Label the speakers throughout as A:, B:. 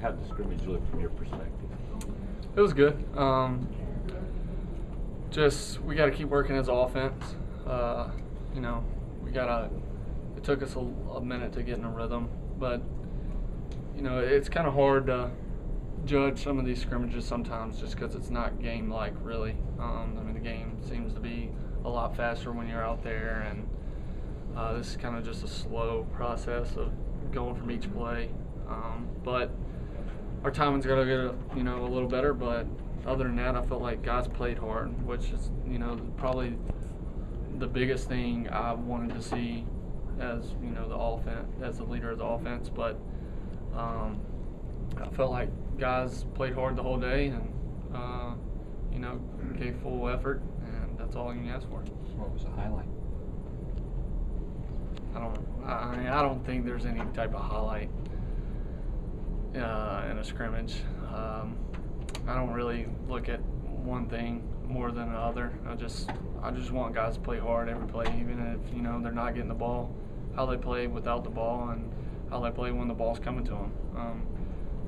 A: How'd the scrimmage look from your perspective?
B: It was good. Just we got to keep working as offense. You know, it took us a minute to get in a rhythm, but you know, it's kind of hard to judge some of these scrimmages sometimes just because it's not game-like really. I mean, the game seems to be a lot faster when you're out there, and this is kind of just a slow process of going from each play. But our timing's got to get a little better. But other than that, I felt like guys played hard, which is probably the biggest thing I wanted to see as the offense, as the leader of the offense. But I felt like guys played hard the whole day and gave full effort, and that's all you can ask for.
A: What was the highlight?
B: I don't think there's any type of highlight in a scrimmage. I don't really look at one thing more than another. I just want guys to play hard every play, even if they're not getting the ball. How they play without the ball and how they play when the ball's coming to them.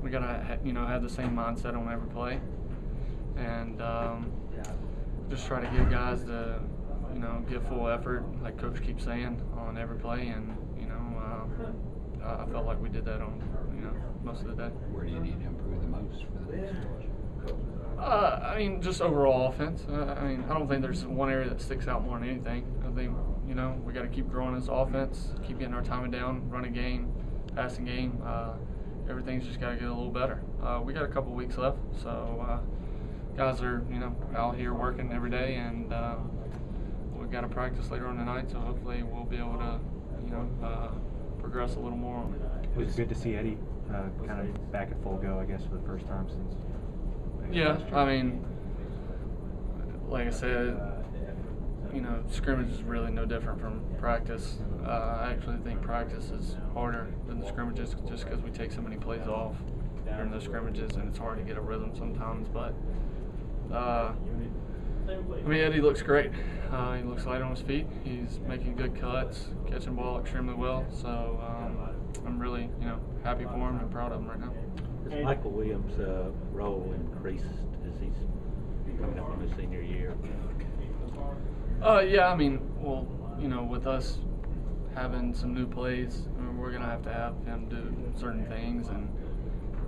B: We gotta have the same mindset on every play, and just try to get guys to give full effort, like Coach keeps saying, on every play. And I felt like we did that on most of the day.
A: Where do you need to improve the most for the next stretch?
B: I mean, just overall offense. I don't think there's one area that sticks out more than anything. I think we got to keep growing as offense, keep getting our timing down, running game, passing game. Everything's just got to get a little better. We got a couple weeks left, so guys are out here working every day, and we've got to practice later on tonight. So hopefully we'll be able to progress a little more on it.
C: It was good to see Eddie kind of back at full go, I guess, for the first time since.
B: Yeah, I mean, like I said, scrimmage is really no different from practice. I actually think practice is harder than the scrimmages just because we take so many plays off during those scrimmages, and it's hard to get a rhythm sometimes. But I mean, Eddie looks great. He looks light on his feet. He's making good cuts, catching the ball extremely well. So I'm really happy for him and proud of him right now.
A: Has Michael Williams' role increased as he's coming up on his senior year?
B: Yeah, I mean, well, with us having some new plays, we're going to have him do certain things, and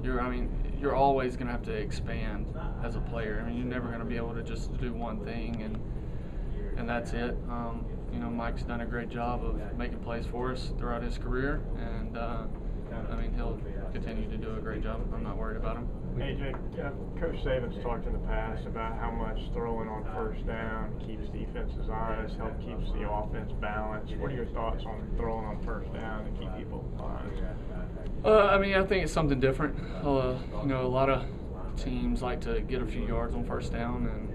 B: you're always going to have to expand as a player. I mean, you're never going to be able to just do one thing and that's it. Mike's done a great job of making plays for us throughout his career, and he'll continue to do a great job. I'm not worried about him.
D: AJ, Coach Saban's talked in the past about how much throwing on first down keeps defenses honest, keeps the offense balanced. What are your thoughts on throwing on first down to keep people honest?
B: I think it's something different. A lot of teams like to get a few yards on first down, and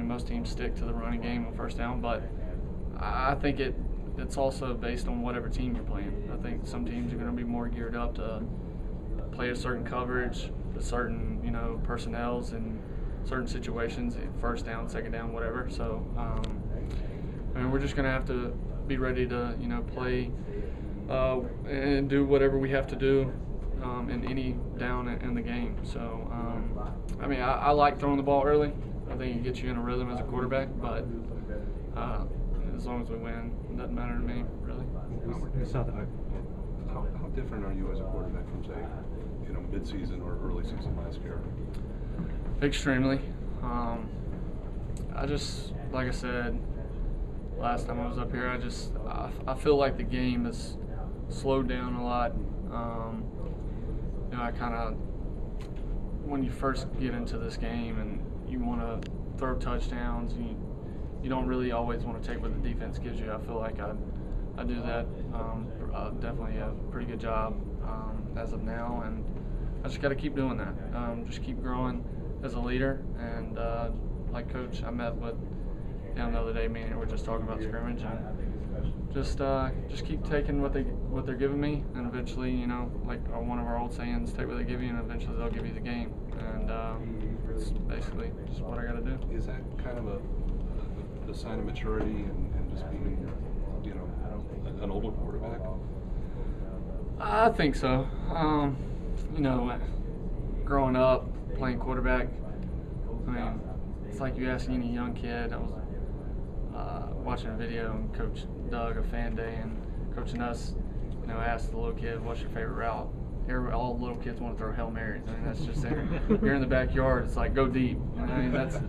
B: most teams stick to the running game on first down, but I think it's also based on whatever team you're playing. I think some teams are going to be more geared up to play a certain coverage, a certain personnels in certain situations, first down, second down, whatever. So we're just going to have to be ready to play and do whatever we have to do in any down in the game. So I like throwing the ball early. I think it gets you in a rhythm as a quarterback, but as long as we win, it doesn't matter to me, really.
E: How different are you as a quarterback from, say, mid-season or early season last year?
B: Extremely. Like I said last time I was up here, I feel like the game has slowed down a lot. I kind of, when you first get into this game and you want to throw touchdowns, you don't really always want to take what the defense gives you. I feel like I do that definitely a pretty good job as of now, and I just got to keep doing that. Just keep growing as a leader, and like Coach, I met with him the other day. Me and we were just talking about scrimmage, and just keep taking what they're giving me, and eventually, like one of our old sayings, take what they give you, and eventually they'll give you the game. And it's basically just what I got to do.
E: Is that kind of a sign of maturity and just being, an older quarterback?
B: I think so. you know, growing up playing quarterback, I mean, it's like you ask any young kid. I was watching a video and Coach Doug, a fan day, and coaching us, you know, asked the little kid, "What's your favorite route?" All the little kids want to throw Hail Marys. I mean, that's just you're in the backyard. It's like, go deep. You know, I mean, that's.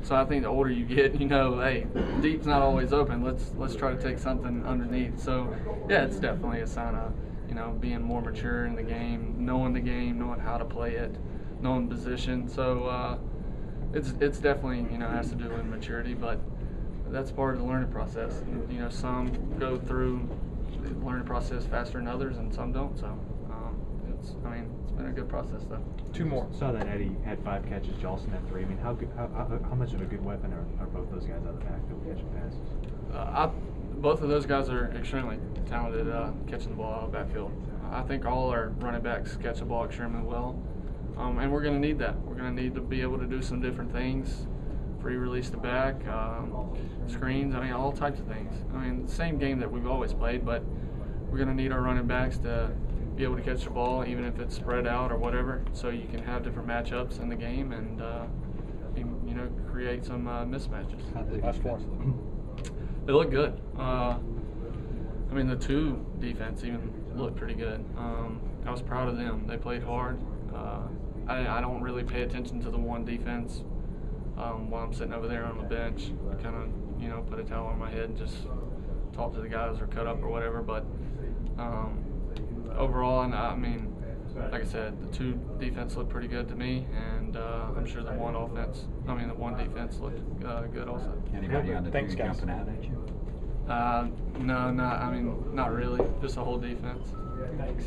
B: So I think the older you get, you know, hey, deep's not always open. Let's try to take something underneath. So yeah, it's definitely a sign of, you know, being more mature in the game, knowing how to play it, knowing position. So it's definitely, you know, has to do with maturity, but that's part of the learning process. And, you know, some go through the learning process faster than others, and some don't. So it's been a good process though.
D: Two more.
C: Saw that Eddie had 5 catches, Jolson had 3. I mean, how much of a good weapon are both those guys out of the backfield catching passes?
B: Both of those guys are extremely talented catching the ball out of the backfield. I think all our running backs catch the ball extremely well, and we're going to need that. We're going to need to be able to do some different things, free release the back, screens, I mean, all types of things. I mean, same game that we've always played, but we're going to need our running backs to be able to catch the ball, even if it's spread out or whatever, so you can have different matchups in the game and you know, create some mismatches.
D: Last one.
B: They look good. I mean, the 2 defense even looked pretty good. I was proud of them. They played hard. I don't really pay attention to the 1 defense while I'm sitting over there on the bench. I kind of, you know, put a towel on my head and just talk to the guys or cut up or whatever. But overall, and I mean, like I said, the 2 defense looked pretty good to me, and I'm sure the 1 defense looked good also.
A: Anybody on the
D: Thanks,
A: team
D: guys.
A: jumping out at you?
B: No, not really. Just the whole defense.
D: Thanks.